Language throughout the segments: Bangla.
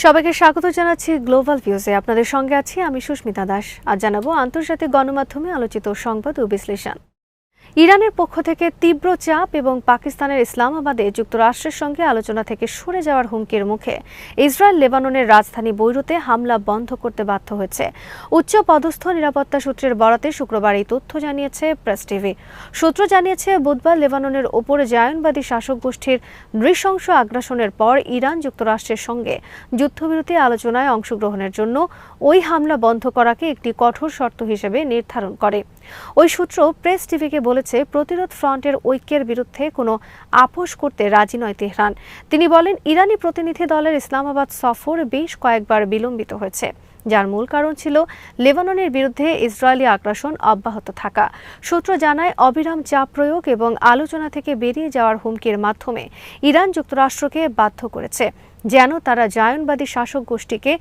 সবাইকে স্বাগত জানাচ্ছি গ্লোবাল ভিউজে। আপনাদের সঙ্গে আছি আমি সুস্মিতা দাস। আজ জানাবো আন্তর্জাতিক গণমাধ্যমে আলোচিত সংবাদ ও বিশ্লেষণ। ইরানের পক্ষ থেকে তীব্র চাপ এবং পাকিস্তানের ইসলামাবাদে যুক্তরাষ্ট্রের সঙ্গে আলোচনা থেকে সরে যাওয়ার হুমকির মুখে ইসরায়েল লেবাননের রাজধানী বৈরুতে হামলা বন্ধ করতে বাধ্য হয়েছে। উচ্চ পদস্থ নিরাপত্তা সূত্রের বরাতে শুক্রবার এই তথ্য জানিয়েছে প্রেস টিভি। সূত্র জানিয়েছে, বুধবার লেবাননের ওপর জায়নবাদী শাসক গোষ্ঠীর নৃশংস আগ্রাসনের পর ইরান যুক্তরাষ্ট্রের সঙ্গে যুদ্ধবিরতি আলোচনায় অংশগ্রহণের জন্য ওই হামলা বন্ধ করাকে একটি কঠোর শর্ত হিসেবে নির্ধারণ করে। ওই সূত্র প্রেস টিভিকে বলেছে, প্রতিরোধ ফ্রন্টের ঐক্যের বিরুদ্ধে কোনো আপোষ করতে রাজি নয় তেহরান। তিনি বলেন, ইরানি প্রতিনিধি দলের ইসলামাবাদ সফর বেশ কয়েকবার বিলম্বিত হয়েছে, যার মূল কারণ ছিল লেবাননের বিরুদ্ধে ইসরায়েলি আগ্রাসন অব্যাহত থাকা। সূত্র জানায়, অবিরাম চাপ প্রয়োগ এবং আলোচনা থেকে বেরিয়ে যাওয়ার হুমকির মাধ্যমে ইরান যুক্তরাষ্ট্রকে বাধ্য করেছে যেন তারা জায়নবাদী শাসক গোষ্ঠীকে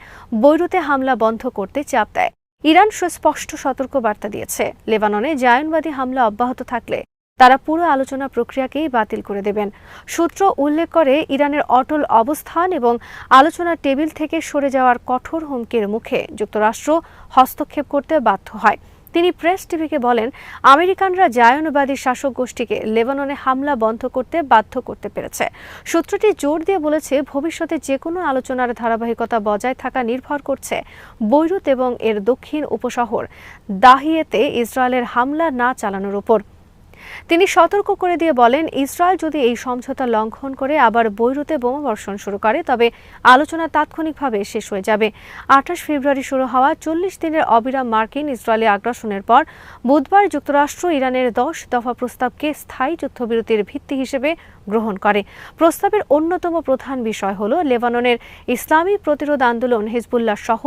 বৈরুতে হামলা বন্ধ করতে চাপ দেয়। ইরান সুস্পষ্ট সতর্ক বার্তা দিয়েছে, লেবাননে জায়নবাদী হামলা অব্যাহত থাকলে তারা পুরো আলোচনা প্রক্রিয়াকেই বাতিল করে দেবেন। সূত্র উল্লেখ করে, ইরানের অটল অবস্থান এবং আলোচনার টেবিল থেকে সরে যাওয়ার কঠোর হুমকির মুখে যুক্তরাষ্ট্র হস্তক্ষেপ করতে বাধ্য হয়। তিনি প্রেস টিভিকে বলেন, আমেরিকানরা জায়নবাদী শাসক গোষ্ঠীকে লেবাননে হামলা বন্ধ করতে বাধ্য করতে পেরেছে। সূত্রটি জোর দিয়ে বলেছে, ভবিষ্যতে যে কোনো আলোচনার ধারাবাহিকতা বজায় থাকা নির্ভর করছে বৈরুত এবং এর দক্ষিণ উপশহর দাহিয়েতে ইসরায়েলের হামলা না চালানোর উপর। তিনি সতর্ক করে দিয়ে বলেন, ইসরায়েল যদি এই সমঝোতা লঙ্ঘন করে আবার বৈরুতে বোমাবর্ষণ শুরু করে তবে আলোচনা তাৎক্ষণিকভাবে শেষ হয়ে যাবে। 28 ফেব্রুয়ারি শুরু হওয়া 40 দিনের অবিরাম মার্কিন ইসরায়েলি আগ্রাসনের পর বুধবার যুক্তরাষ্ট্র ইরানের 10 দফা প্রস্তাবকে স্থায়ী যুদ্ধবিরতির ভিত্তি হিসেবে গ্রহণ করে। প্রস্তাবের অন্যতম প্রধান বিষয় হল লেবাননের ইসলামী প্রতিরোধ আন্দোলন হিজবুল্লাহ সহ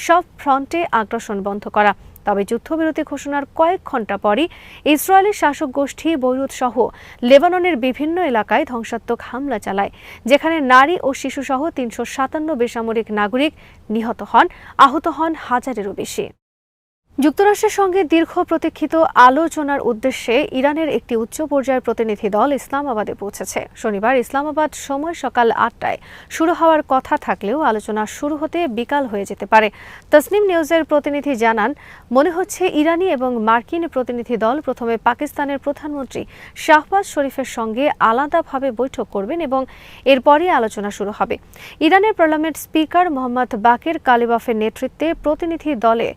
সব ফ্রন্টে আগ্রাসন বন্ধ করা। তবে যুদ্ধবিরতি ঘোষণার কয়েক ঘণ্টা পরই ইসরায়েলি শাসক গোষ্ঠী বৈরুত সহ লেবাননের বিভিন্ন এলাকায় ধ্বংসাত্মক হামলা চালায়, যেখানে নারী ও শিশুসহ 357 বেসামরিক নাগরিক নিহত হন, আহত হন হাজারেরও বেশি। যুক্তরাষ্ট্রের সঙ্গে দীর্ঘ প্রতীক্ষিত আলোচনার উদ্দেশ্যে ইরানের একটি উচ্চ পর্যায়ের প্রতিনিধি দল ইসলামাবাদে পৌঁছেছে। শনিবার ইসলামাবাদ সময় সকাল 8টায় শুরু হওয়ার কথা থাকলেও আলোচনা শুরু হতে বিকাল হয়ে যেতে পারে। তসনিম নিউজের প্রতিনিধি জানান, মনে হচ্ছে ইরানি এবং মার্কিন প্রতিনিধি দল প্রথমে পাকিস্তানের প্রধানমন্ত্রী শাহবাজ শরীফের সঙ্গে আলাদাভাবে বৈঠক করবেন এবং এরপরই আলোচনা শুরু হবে। ইরানের পার্লামেন্ট স্পিকার মোহাম্মদ বাকের কালিবাফের নেতৃত্বে প্রতিনিধি দলে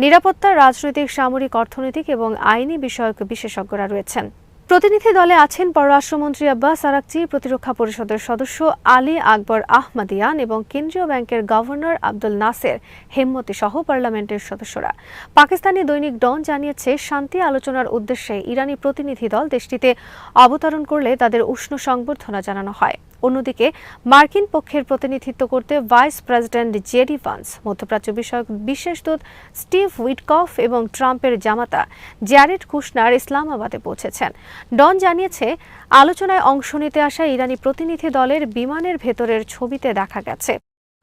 নিরাপত্তা, রাজনৈতিক, সামরিক, অর্থনৈতিক এবং আইনি বিষয়ক বিশেষজ্ঞরা রয়েছেন। প্রতিনিধি দলে আছেন পররাষ্ট্রমন্ত্রী আব্বাস আরাকচি, প্রতিরক্ষা পরিষদের সদস্য আলী আকবর আহমদিয়ান এবং কেন্দ্রীয় ব্যাংকের গভর্নর আব্দুল নাসের হেম্মতি সহ পার্লামেন্টের সদস্যরা। পাকিস্তানি দৈনিক ডন জানিয়েছে, শান্তি আলোচনার উদ্দেশ্যে ইরানি প্রতিনিধি দল দেশটিতে অবতরণ করলে তাদের উষ্ণ সংবর্ধনা জানানো হয়। অন্যদিকে মার্কিন পক্ষের প্রতিনিধিত্ব করতে ভাইস প্রেসিডেন্ট জেডি ভান্স, মধ্যপ্রাচ্য বিষয়ক বিশেষ দূত স্টিভ উইটকফ এবং ট্রাম্পের জামাতা জ্যারেড কুশনার ইসলামাবাদে পৌঁছেছেন। ডন জানিয়েছে, আলোচনায় অংশ নিতে আসা ইরানি প্রতিনিধি দলের বিমানের ভেতরের ছবিতে দেখা গেছে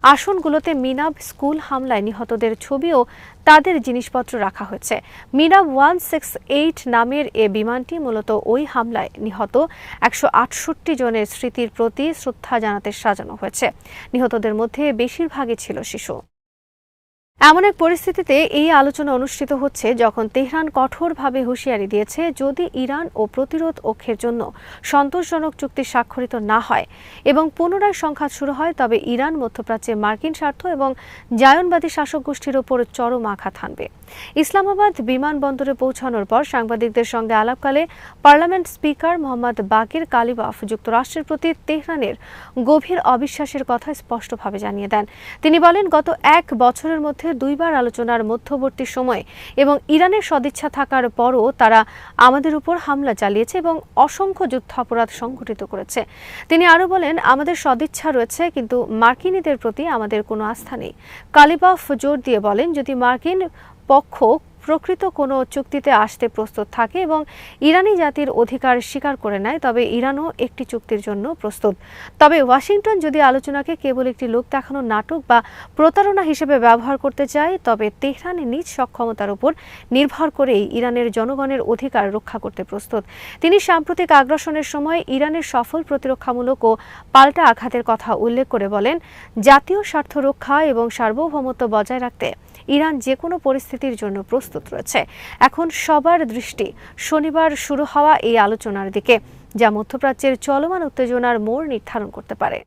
আসনগুলোতে মিনাব স্কুল হামলায় নিহতদের ছবি ও তাদের জিনিসপত্র রাখা হয়েছে। মিনাব 168 নামের এ বিমানটি মূলত ওই হামলায় নিহত 168 জনের স্মৃতির প্রতি শ্রদ্ধা জানাতে সাজানো হয়েছে। নিহতদের মধ্যে বেশিরভাগই ছিল শিশু। এমন এক পরিস্থিতিতে এই আলোচনা অনুষ্ঠিত হচ্ছে যখন তেহরান কঠোরভাবে হুঁশিয়ারি দিয়েছে, যদি ইরান ও প্রতিরোধ ঐক্যের জন্য সন্তোষজনক চুক্তি স্বাক্ষরিত না হয় এবং পুনরায় সংঘাত শুরু হয় তবে ইরান মধ্যপ্রাচ্যে মার্কিন স্বার্থ এবং জায়নবাদী শাসক গোষ্ঠীর ওপর চরম আঘাত হানবে। ইসলামাবাদ বিমানবন্দরে পৌঁছানোর পর সাংবাদিকদের সঙ্গে আলাপকালে পার্লামেন্ট স্পিকার মোহাম্মদ বাকির কালিবাফ যুক্তরাষ্ট্রের প্রতি তেহরানের গভীর অবিশ্বাসের কথা স্পষ্টভাবে জানিয়ে দেন। তিনি বলেন, গত 1 বছরের মধ্যে 2 বার আলোচনার মধ্যবর্তী সময় এবং ইরানের সদিচ্ছা থাকার পরও তারা আমাদের উপর হামলা চালিয়েছে এবং অসংখ্য যুদ্ধাপরাধ সংঘটিত করেছে। তিনি আরও বলেন, আমাদের সদিচ্ছা রয়েছে কিন্তু মার্কিনীদের প্রতি আমাদের কোনো আস্থা নেই। কালিবাফ জোর দিয়ে বলেন, যদি মার্কিন পক্ষ প্রকৃত কোনো চুক্তিতে আসতে প্রস্তুত থাকে এবং ইরানি জাতির অধিকার স্বীকার করে নেয়, তবে ইরানও একটি চুক্তির জন্য প্রস্তুত। তবে ওয়াশিংটন যদি আলোচনাকে কেবল একটি লোক দেখানো নাটক বা প্রতারণা হিসেবে ব্যবহার করতে চায়, তবে তেহরানের নিজ সক্ষমতার উপর নির্ভর করেই ইরানের জনগণের অধিকার রক্ষা করতে প্রস্তুত। তিনি সাম্প্রতিক আগ্রাসনের সময় ইরানের সফল প্রতিরক্ষামূলক ও পাল্টা আঘাতের কথা উল্লেখ করে বলেন, জাতীয় স্বার্থ রক্ষা এবং সার্বভৌমত্ব বজায় রাখতে ইরান যে কোনো পরিস্থিতির জন্য প্রস্তুত রয়েছে। এখন সবার দৃষ্টি শনিবার শুরু হওয়া এই আলোচনার দিকে, যা মধ্যপ্রাচ্যের চলমান উত্তেজনার মোড় নির্ধারণ করতে পারে।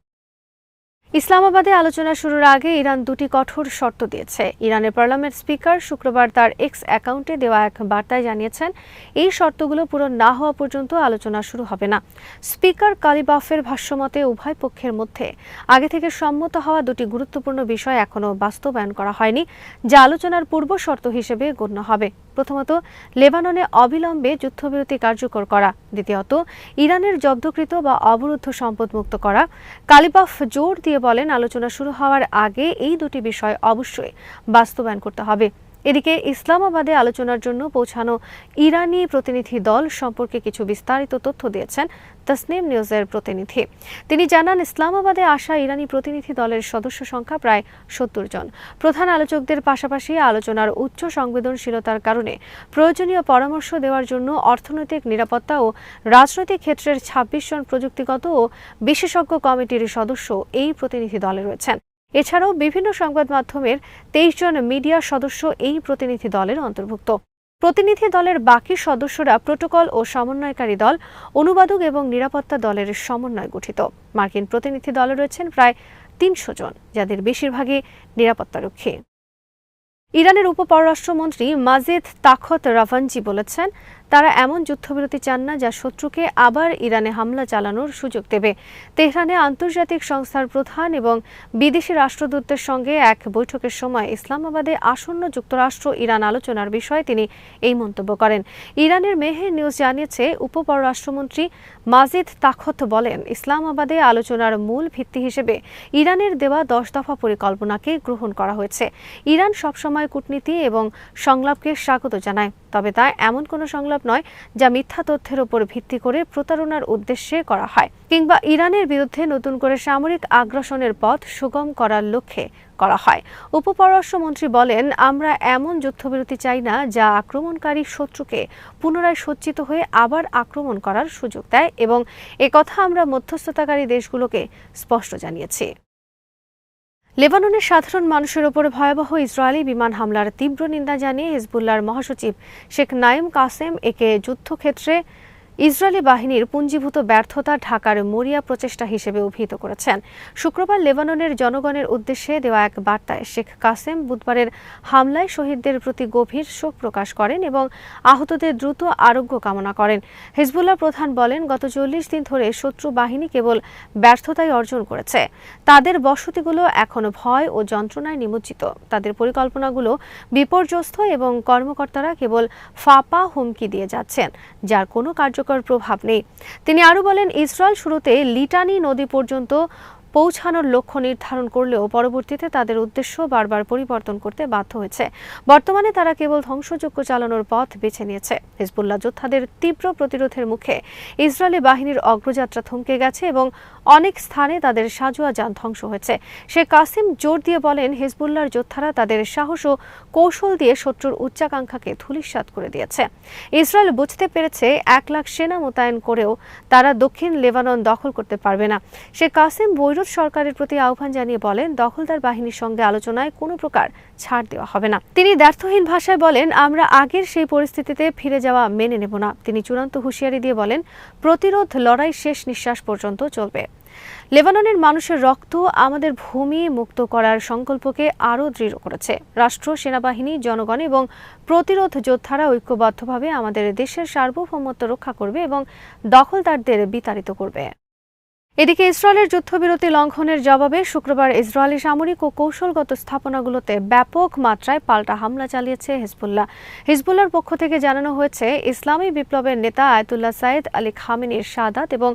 ইসলামাবাদে আলোচনা শুরুর আগে ইরান দুটি কঠোর শর্ত দিয়েছে। ইরানের পার্লামেন্ট স্পিকার শুক্রবার তার এক্স অ্যাকাউন্টে দেওয়া এক বার্তায় জানিয়েছেন, এই শর্তগুলো পূরণ না হওয়া পর্যন্ত আলোচনা শুরু হবে না। স্পিকার কালিবাফের ভাষ্যমতে উভয় পক্ষের মধ্যে আগে থেকে সম্মত হওয়া দুটি গুরুত্বপূর্ণ বিষয় এখনও বাস্তবায়ন করা হয়নি, যা আলোচনার পূর্ব শর্ত হিসেবে গণ্য হবে। প্রথমত, লেবাননে অবিলম্বে যুদ্ধবিরতি কার্যকর করা। দ্বিতীয়ত, ইরানের জব্দকৃত বা অবরুদ্ধ সম্পদ মুক্ত করা। কালিবাফ জোর দিয়ে বলেন, আলোচনা শুরু হওয়ার আগে এই দুটি বিষয় অবশ্যই বাস্তবায়ন করতে হবে। এদিকে ইসলামাবাদে আলোচনার জন্য পৌঁছানো ইরানি প্রতিনিধি দল সম্পর্কে কিছু বিস্তারিত তথ্য দিয়েছেন তসনিম নিউজের প্রতিনিধি। তিনি জানান, ইসলামাবাদে আসা ইরানি প্রতিনিধি দলের সদস্য সংখ্যা প্রায় ৭০ জন। প্রধান আলোচকদের পাশাপাশি আলোচনার উচ্চ সংবেদনশীলতার কারণে প্রয়োজনীয় পরামর্শ দেওয়ার জন্য অর্থনৈতিক, নিরাপত্তা ও রাজনৈতিক ক্ষেত্রের ২৬ জন প্রযুক্তিগত ও বিশেষজ্ঞ কমিটির সদস্য এই প্রতিনিধি দলে রয়েছেন। এছাড়াও বিভিন্ন সংবাদ মাধ্যমের ২৩ জন মিডিয়া সদস্য এই প্রতিনিধি দলের অন্তর্ভুক্ত। প্রতিনিধি দলের বাকি সদস্যরা প্রোটোকল ও সমন্বয়কারী দল, অনুবাদক এবং নিরাপত্তা দলের সমন্বয় গঠিত। মার্কিন প্রতিনিধি দলে রয়েছেন প্রায় ৩০০ জন, যাদের বেশিরভাগই নিরাপত্তারক্ষী। ইরানের উপপররাষ্ট্রমন্ত্রী মাজিদ তাখত রাভানজি বলেছেন, তারা এমন যুদ্ধবিরতি চান না যা শত্রুকে আবার ইরানে হামলা চালানোর সুযোগ দেবে। তেহরানে আন্তর্জাতিক সংস্থার প্রধান এবং বিদেশি রাষ্ট্রদূতদের সঙ্গে এক বৈঠকের সময় ইসলামাবাদে আসন্ন যুক্তরাষ্ট্র ইরান আলোচনার বিষয়ে তিনি এই মন্তব্য করেন। ইরানের মেহের নিউজ জানিয়েছে, উপপররাষ্ট্রমন্ত্রী মাজিদ তাখত বলেন, ইসলামাবাদে আলোচনার মূল ভিত্তি হিসেবে ইরানের দেওয়া ১০ দফা পরিকল্পনাকে গ্রহণ করা হয়েছে। ইরান সবসময় কূটনীতি এবং সংলাপকে স্বাগত জানায়, তবে তা এমন কোনো সংলাপ নয় যা মিথ্যা তথ্যের উপর ভিত্তি করে প্রতারণার উদ্দেশ্যে করা হয়, কিংবা ইরানের বিরুদ্ধে নতুন করে সামরিক আগ্রাসনের পথ সুগম করার লক্ষ্যে করা হয়। উপপররাষ্ট্রমন্ত্রী বলেন, আমরা এমন যুদ্ধবিরতি চাই না যা আক্রমণকারী শত্রুকে পুনরায় সজ্জিত হয়ে আবার আক্রমণ করার সুযোগ দেয়, এবং একথা আমরা মধ্যস্থতাকারী দেশগুলোকে স্পষ্ট জানিয়েছি। লেবাননের সাধারণ মানুষের ওপর ভয়াবহ ইসরায়েলি বিমান হামলার তীব্র নিন্দা জানিয়ে হিজবুল্লাহর মহাসচিব শেখ নাঈম কাসেম একে যুদ্ধক্ষেত্রে ইসরায়েলি বাহিনীর পুঞ্জীভূত ব্যর্থতা ঢাকার মরিয়া প্রচেষ্টা হিসেবে অভিহিত করেছেন। শুক্রবার লেবাননের জনগণের উদ্দেশ্যে দেওয়া এক বার্তায় শেখ কাসেম বুধবারের হামলায় শহীদদের প্রতি গভীর শোক প্রকাশ করেন এবং আহতদের দ্রুত আরোগ্য কামনা করেন। হিজবুল্লাহ প্রধান বলেন, গত ৪০ দিন ধরে শত্রু বাহিনী কেবল ব্যর্থতাই অর্জন করেছে। তাদের বসতিগুলো এখন ভয় ও যন্ত্রণায় নিমজ্জিত। তাদের পরিকল্পনাগুলো বিপর্যস্ত এবং কর্মকর্তারা কেবল ফাঁপা হুমকি দিয়ে যাচ্ছেন, যার কোনো কার্যকর প্রভাব নেই। তিনি আরও বলেন, ইসরায়েল শুরুতে লিটানি নদী পর্যন্ত পৌঁছানোর লক্ষ্য নির্ধারণ করলেও পরবর্তীতে তাদের উদ্দেশ্য বারবার পরিবর্তন করতে বাধ্য হয়েছে। বর্তমানে তারা কেবল ধ্বংসযজ্ঞ চালানোর পথ বেছে নিয়েছে। হিজবুল্লাহ যোদ্ধাদের তীব্র প্রতিরোধের মুখে ইসরায়েলি বাহিনীর অগ্রযাত্রা থমকে গেছে এবং অনেক স্থানে তাদের সাঁজোয়া যান ধ্বংস হয়েছে। শেখ কাসেম জোর দিয়ে বলেন, হিজবুল্লাহর যোদ্ধারা তাদের সাহস ও কৌশল দিয়ে শত্রুর উচ্চাকাঙ্ক্ষাকে ধূলিসাৎ করে দিয়েছে। ইসরায়েল বুঝতে পেরেছে ১ লাখ সেনা মোতায়েন করেও তারা দক্ষিণ লেবানন দখল করতে পারবে না। শেখ কাসেম বৈরুত সরকারের প্রতি আহ্বান জানিয়ে বলেন, দখলদার বাহিনীর সঙ্গে আলোচনায় কোনো প্রকার ছাড় দেওয়া হবে না। তিনি দ্ব্যর্থহীন ভাষায় বলেন, আমরা আগের সেই পরিস্থিতিতে ফিরে যাওয়া মেনে নেব না। তিনি চূড়ান্ত হুঁশিয়ারি দিয়ে বলেন, প্রতিরোধ লড়াই শেষ নিঃশ্বাস পর্যন্ত চলবে। লেবাননের মানুষের রক্ত আমাদের ভূমি মুক্ত করার সংকল্পকে আরও দৃঢ় করেছে। রাষ্ট্র, সেনাবাহিনী, জনগণ এবং প্রতিরোধ যোদ্ধারা ঐক্যবদ্ধভাবে আমাদের দেশের সার্বভৌমত্ব রক্ষা করবে এবং দখলদারদের বিতাড়িত করবে। এদিকে ইসরায়েলের যুদ্ধবিরতি লঙ্ঘনের জবাবে শুক্রবার ইসরায়েলি সামরিক ও কৌশলগত স্থাপনাগুলোতে ব্যাপক মাত্রায় পাল্টা হামলা চালিয়েছে হিজবুল্লাহ। হিজবুল্লাহর পক্ষ থেকে জানানো হয়েছে, ইসলামী বিপ্লবের নেতা আয়াতুল্লাহ সাইদ আলী খামেনির শাহাদাত এবং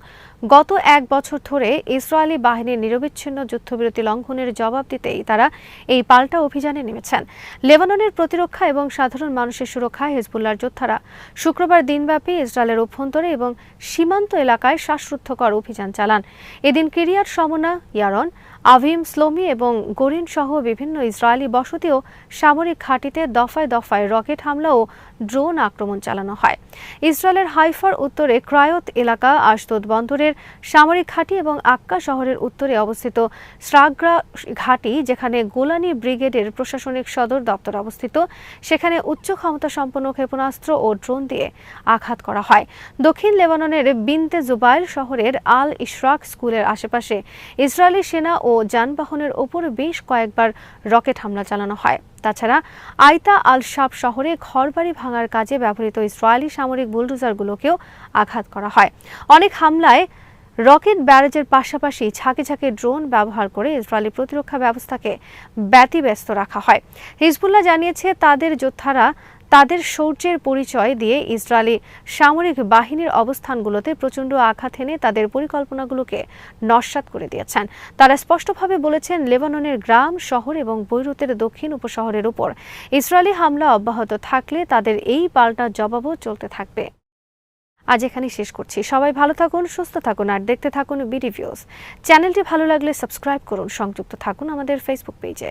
গত এক বছর ধরে ইসরায়েলি বাহিনীর নিরবিচ্ছিন্ন যুদ্ধবিরতি লঙ্ঘনের জবাব দিতেই তারা এই পাল্টা অভিযানে নেমেছেন। লেবাননের প্রতিরক্ষা এবং সাধারণ মানুষের সুরক্ষায় হিজবুল্লাহর যোদ্ধারা শুক্রবার দিনব্যাপী ইসরায়েলের অভ্যন্তরে এবং সীমান্ত এলাকায় শ্বাসরুদ্ধকর অভিযান চালান। এদিন কিরিয়াত শমনা, ইয়ারন, আভিম, স্লোমি এবং গরিন সহ বিভিন্ন ইসরায়েলি বসতি ও সামরিক ঘাঁটিতে দফায় দফায় রকেট হামলা ও ড্রোন আক্রমণ চালানো হয়। ইসরায়েলের হাইফার উত্তরে ক্রায়ত এলাকা, আশদোদ বন্দরের সামরিক ঘাঁটি এবং আক্কা শহরের উত্তরে অবস্থিত স্রাগ্রা ঘাঁটি, যেখানে গোলানি ব্রিগেডের প্রশাসনিক সদর দপ্তর অবস্থিত, সেখানে উচ্চ ক্ষমতা সম্পন্ন ক্ষেপণাস্ত্র ও ড্রোন দিয়ে আঘাত করা হয়। দক্ষিণ লেবাননের বিনতে জুবাইর শহরের আল ইশরাক স্কুলের আশেপাশে ইসরায়েলি সেনা ও যানবাহনের ওপর বেশ কয়েকবার রকেট হামলা চালানো হয়। তাছাড়া আইতা আল শাব শহরে ঘরবাড়ি ভাঙার কাজে ব্যবহৃত ইসরায়েলি সামরিক বুলডোজারগুলোকেও আঘাত করা হয়। অনেক হামলায় রকেট ব্যারেজের পাশাপাশি ঝাঁকে ঝাঁকে ড্রোন ব্যবহার করে ইসরায়েলি প্রতিরক্ষা ব্যবস্থাকে ব্যতিব্যস্ত রাখা হয়। হিজবুল্লাহ জানিয়েছে, তাদের যোদ্ধারা তাদের শৌর্যের পরিচয় দিয়ে ইসরায়েলি সামরিক বাহিনীর অবস্থানগুলোতে প্রচণ্ড আঘাত এনে তাদের পরিকল্পনাগুলোকে নস্যাৎ করে দিয়েছেন। তারা স্পষ্টভাবে বলেছেন, লেবাননের গ্রাম, শহর এবং বৈরুতের দক্ষিণ উপশহরের উপর ইসরায়েলি হামলা অব্যাহত থাকলে তাদের এই পাল্টা জবাবও চলতে থাকবে। আজ এখানেই শেষ করছি। সবাই ভালো থাকুন, সুস্থ থাকুন আর দেখতে থাকুন বিডি ভিউজ। চ্যানেলটি ভালো লাগলে সাবস্ক্রাইব করুন, সংযুক্ত থাকুন আমাদের ফেসবুক পেজে।